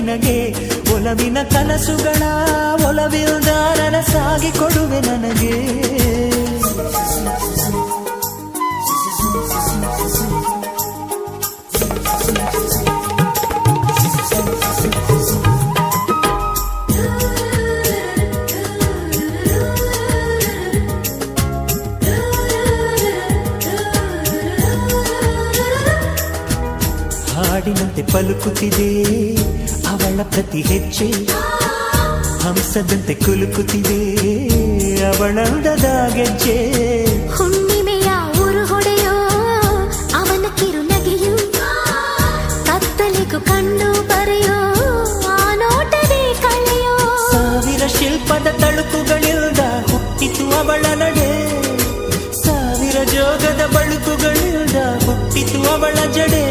ನಿನಗೆ ಒಲವಿನ ಕನಸುಗಳ ಒಲವಿಲ್ದ ನನಸಾಗಿ ಕೊಡುವೆ ನನಗೆ ಹಾಡಿನಂತೆ ಪಲುಕುತ್ತಿದೆ ಅವಳ ಪ್ರತಿ ಹೆಜ್ಜೆ ಹಂಸದಂತೆ ಕುಲುಕುತ್ತಿದೆ ಅವಳಂದದ ಗೆಜ್ಜೆ ಹುಣ್ಣಿಮೆಯ ಊರು ಹೊಡೆಯೋ ಅವನ ಕಿರುನಗೆಯು ಕತ್ತಲಿಗೂ ಕಣ್ಣು ಬರೆಯೋ ಆ ನೋಟವೇ ಕಳೆಯೋ ಸಾವಿರ ಶಿಲ್ಪದ ತಳುಕುಗಳಿಲ್ದ ಹುಟ್ಟಿತು ಅವಳ ನಡೆ ಸಾವಿರ ಜೋಗದ ಬಳುಕುಗಳಿಲ್ದ ಹುಟ್ಟಿತು ಅವಳ ಜಡೆ